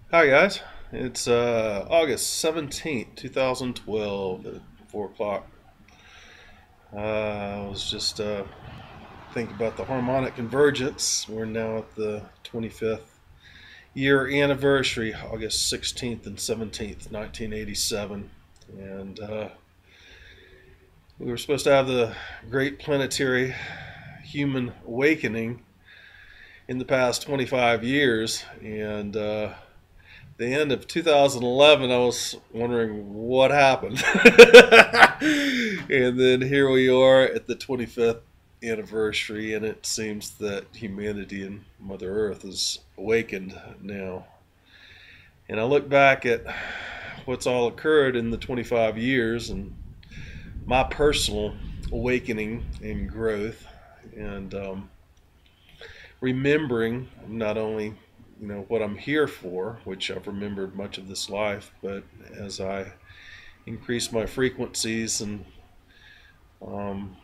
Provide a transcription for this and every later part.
Hi guys, it's August 17th, 2012 at 4 o'clock. I was just thinking about the harmonic convergence. We're now at the 25th year anniversary, August 16th and 17th, 1987. And we were supposed to have the great planetary human awakening in the past 25 years. And the end of 2011, I was wondering what happened. And then here we are at the 25th anniversary, and it seems that humanity and Mother Earth is awakened now. And I look back at what's all occurred in the 25 years and my personal awakening and growth, and remembering not only what I'm here for, which I've remembered much of this life, but as I increase my frequencies and um,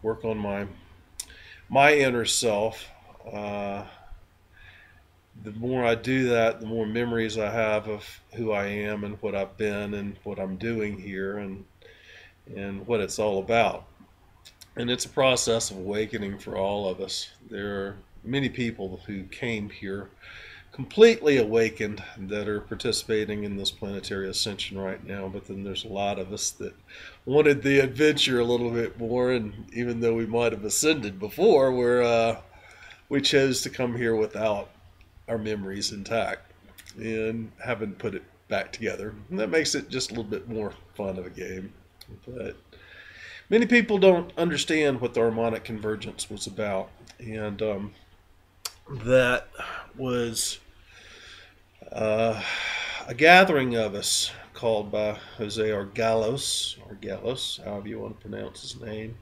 work on my inner self, the more I do that, the more memories I have of who I am and what I've been and what I'm doing here and what it's all about. And it's a process of awakening for all of us. There are many people who came here completely awakened that are participating in this planetary ascension right now. But then there's a lot of us that wanted the adventure a little bit more, and even though we might have ascended before, we chose to come here without our memories intact and haven't put it back together. And that makes it just a little bit more fun of a game. But many people don't understand what the harmonic convergence was about, and that was a gathering of us called by Jose Argalos, however you want to pronounce his name,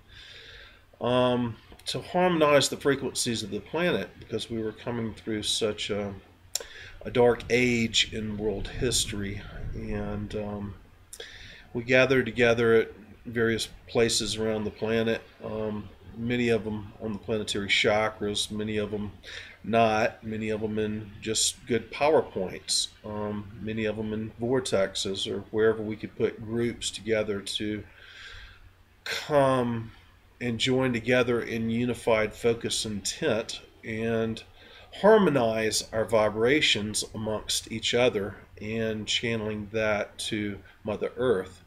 to harmonize the frequencies of the planet because we were coming through such a dark age in world history. And we gathered together at various places around the planet, many of them on the planetary chakras, many of them not, many of them in just good power points, many of them in vortexes or wherever we could put groups together to come and join together in unified focus intent and harmonize our vibrations amongst each other and channeling that to Mother Earth.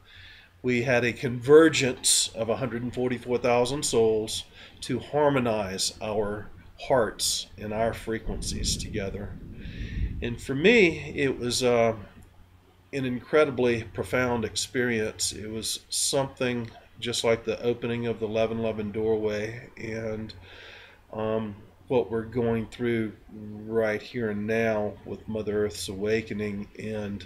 We had a convergence of 144,000 souls to harmonize our hearts and our frequencies together. And for me, it was an incredibly profound experience. It was something just like the opening of the 1111 doorway and what we're going through right here and now with Mother Earth's awakening and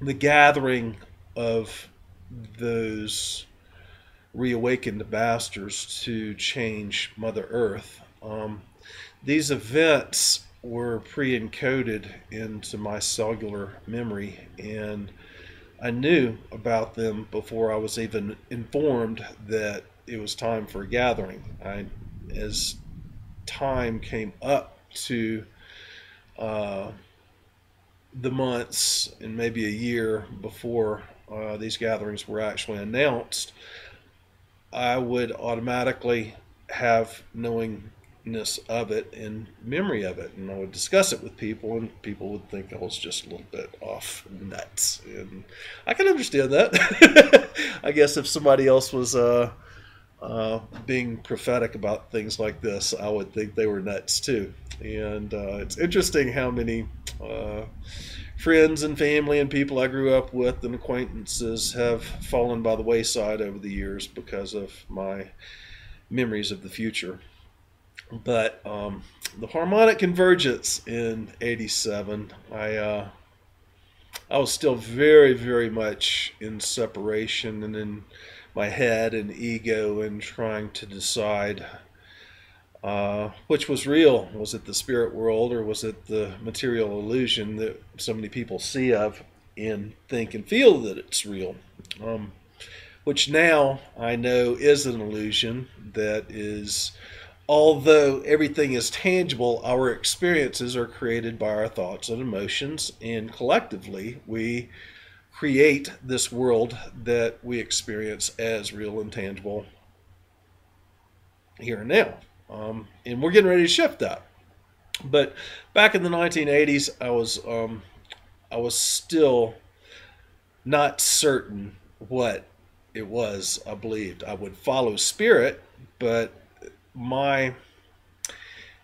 the gathering of those reawakened masters to change Mother Earth. These events were pre-encoded into my cellular memory, and I knew about them before I was even informed that it was time for a gathering. As time came up to uh, the months and maybe a year before these gatherings were actually announced, I would automatically have knowingness of it and memory of it, and I would discuss it with people, and people would think I was just a little bit off nuts, and I can understand that. I guess if somebody else was being prophetic about things like this, I would think they were nuts too. And it's interesting how many friends and family and people I grew up with and acquaintances have fallen by the wayside over the years because of my memories of the future. But the harmonic convergence in '87, I was still very, very much in separation and in my head and ego and trying to decide which was real. Was it the spirit world or was it the material illusion that so many people see of and think and feel that it's real? Which now I know is an illusion that is although everything is tangible, our experiences are created by our thoughts and emotions, and collectively we create this world that we experience as real and tangible here and now. And we're getting ready to shift that. But back in the 1980s, I was still not certain what it was I believed. I would follow spirit, but my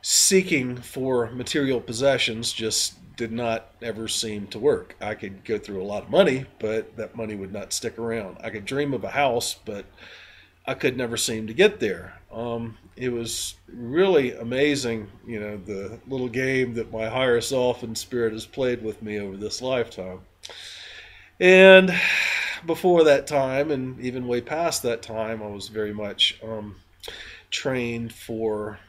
seeking for material possessions just did not ever seem to work. I could go through a lot of money, but that money would not stick around. I could dream of a house, but I could never seem to get there. It was really amazing, the little game that my higher self and spirit has played with me over this lifetime. And before that time, and even way past that time, I was very much trained for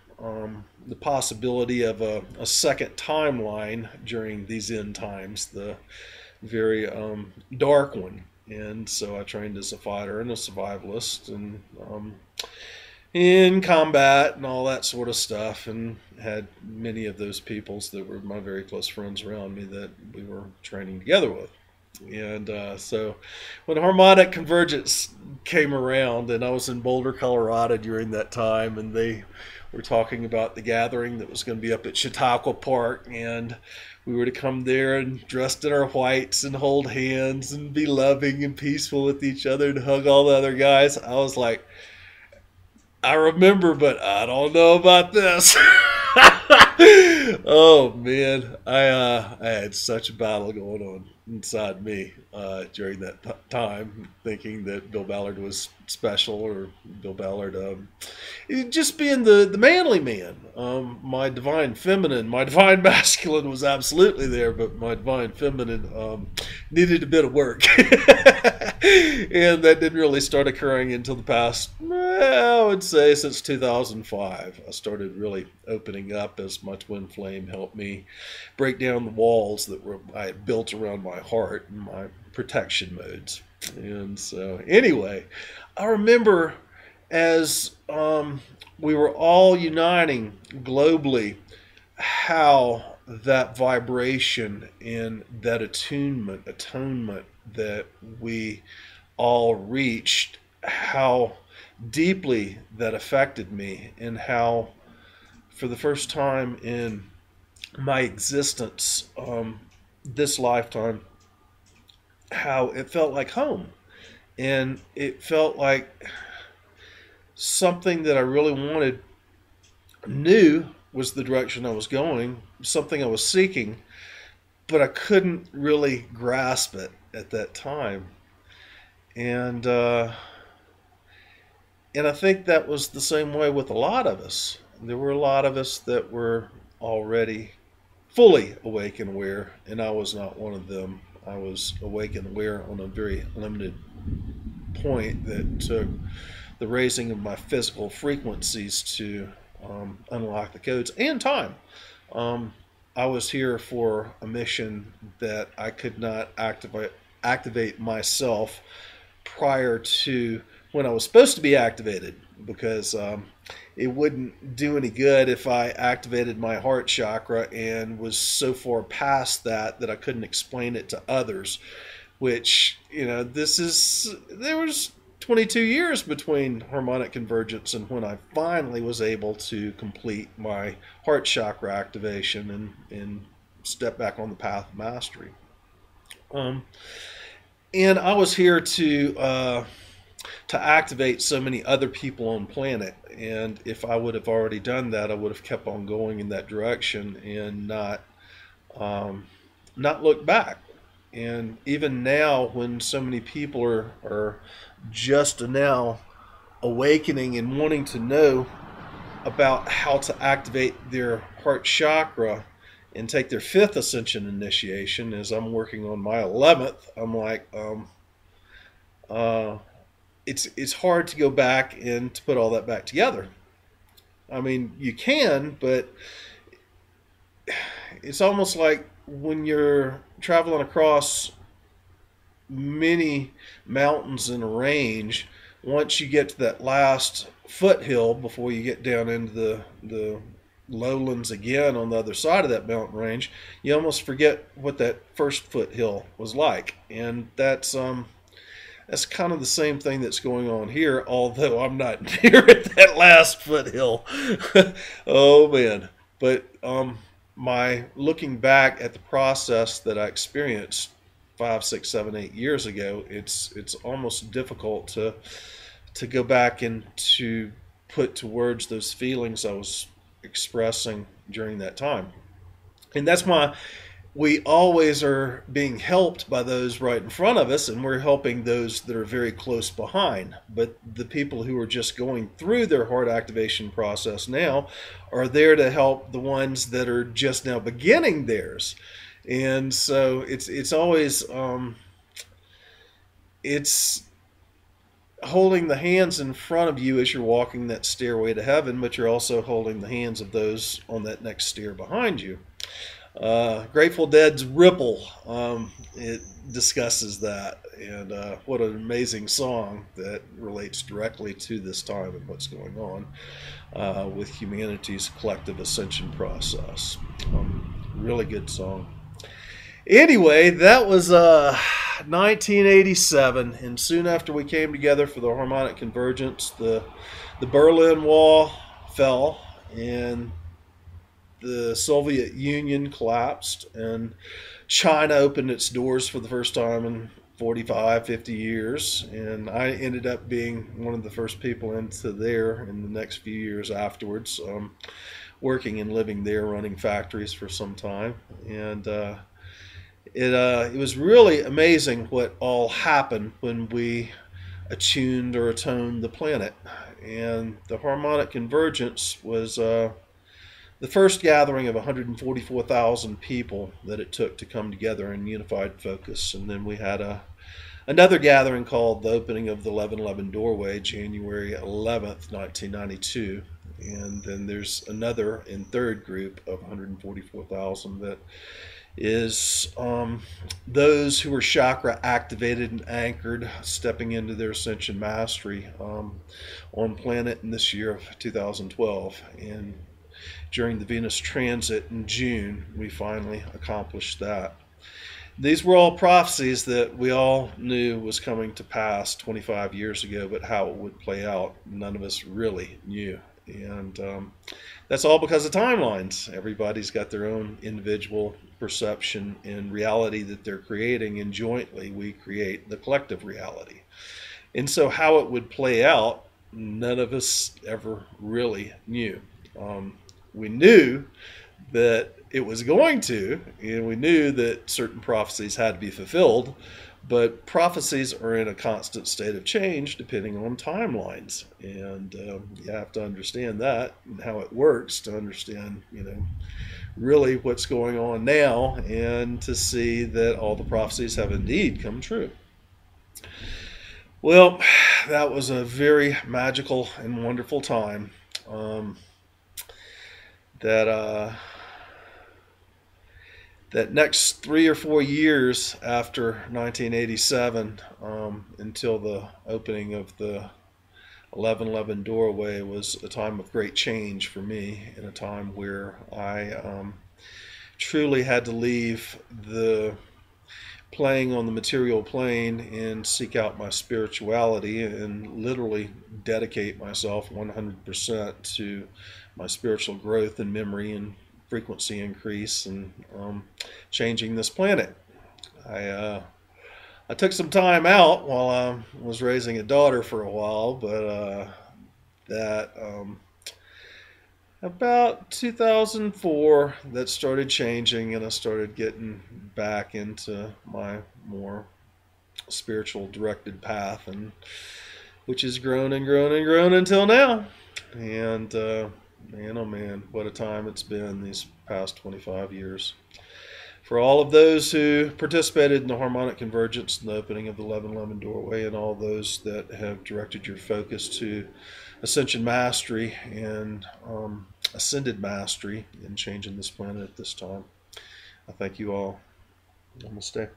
the possibility of a second timeline during these end times, the very dark one. And so I trained as a fighter and a survivalist, and in combat and all that sort of stuff, and had many of those peoples that were my very close friends around me that we were training together with. And so when Harmonic Convergence came around, and I was in Boulder, Colorado during that time, and they were talking about the gathering that was going to be up at Chautauqua Park, and we were to come there and dressed in our whites and hold hands and be loving and peaceful with each other and hug all the other guys. I was like, I remember, but I don't know about this. Oh man, I had such a battle going on inside me during that time, thinking that Bill Ballard was special, or Bill Ballard just being the manly man. My divine feminine, my divine masculine was absolutely there, but my divine feminine needed a bit of work. And that didn't really start occurring until the past, I would say, since 2005. I started really opening up as my twin flame helped me break down the walls that I had built around my heart and my protection modes. And so, anyway, I remember as we were all uniting globally, how that vibration and that atonement that we all reached, how deeply that affected me, and how for the first time in my existence, this lifetime, how it felt like home. And it felt like something that I really wanted, knew was the direction I was going, something I was seeking, but I couldn't really grasp it at that time. And I think that was the same way with a lot of us. There were a lot of us that were already fully awake and aware, and I was not one of them. I was awake and aware on a very limited point that took the raising of my physical frequencies to unlock the codes, and time. I was here for a mission that I could not activate myself prior to when I was supposed to be activated, because it wouldn't do any good if I activated my heart chakra and was so far past that I couldn't explain it to others, which, there was 22 years between harmonic convergence and when I finally was able to complete my heart chakra activation and step back on the path of mastery. And I was here to activate so many other people on planet, and if I would have already done that, I would have kept on going in that direction and not look back. And even now, when so many people are just now awakening and wanting to know about how to activate their heart chakra and take their 5th ascension initiation, as I'm working on my 11th, I'm like, it's hard to go back and to put all that back together. I mean, you can, but it's almost like when you're traveling across many mountains in a range, once you get to that last foothill before you get down into the lowlands again on the other side of that mountain range, you almost forget what that first foothill was like. And that's kind of the same thing that's going on here, although I'm not near at that last foothill. Oh man. But my looking back at the process that I experienced 5, 6, 7, 8 years ago, it's almost difficult to go back and to put to words those feelings I was expressing during that time. And that's why we always are being helped by those right in front of us, and we're helping those that are very close behind. But the people who are just going through their heart activation process now are there to help the ones that are just now beginning theirs. And so it's always it's holding the hands in front of you as you're walking that stairway to heaven, but you're also holding the hands of those on that next stair behind you. Grateful Dead's Ripple, it discusses that, and what an amazing song that relates directly to this time and what's going on with humanity's collective ascension process. Really good song. Anyway, that was 1987, and soon after we came together for the Harmonic Convergence, the Berlin Wall fell, and the Soviet Union collapsed, and China opened its doors for the first time in 45, 50 years, and I ended up being one of the first people into there in the next few years afterwards, working and living there, running factories for some time, and it was really amazing what all happened when we attuned or atoned the planet. And the Harmonic Convergence was the first gathering of 144,000 people that it took to come together in unified focus. And then we had another gathering called the Opening of the 1111 Doorway, January 11th, 1992. And then there's another and third group of 144,000 that is those who are chakra activated and anchored, stepping into their ascension mastery on planet in this year of 2012. And during the Venus transit in June, we finally accomplished that. These were all prophecies that we all knew was coming to pass 25 years ago, but how it would play out, none of us really knew. And that's all because of timelines. Everybody's got their own individual perception and reality that they're creating, and jointly we create the collective reality. And so how it would play out, none of us ever really knew. We knew that it was going to, and we knew that certain prophecies had to be fulfilled, but prophecies are in a constant state of change depending on timelines, and you have to understand that and how it works to understand, really what's going on now, and to see that all the prophecies have indeed come true. Well, that was a very magical and wonderful time. That next 3 or 4 years after 1987, until the opening of the 1111 doorway, was a time of great change for me, and a time where I truly had to leave the playing on the material plane and seek out my spirituality, and literally dedicate myself 100% to my spiritual growth and memory and frequency increase, and changing this planet. I took some time out while I was raising a daughter for a while, but about 2004, that started changing, and I started getting back into my more spiritual directed path, and which has grown and grown and grown until now. And man, oh man, what a time it's been these past 25 years. For all of those who participated in the Harmonic Convergence and the opening of the 1111 doorway, and all those that have directed your focus to Ascension Mastery and Ascended Mastery in changing this planet at this time, I thank you all. Namaste.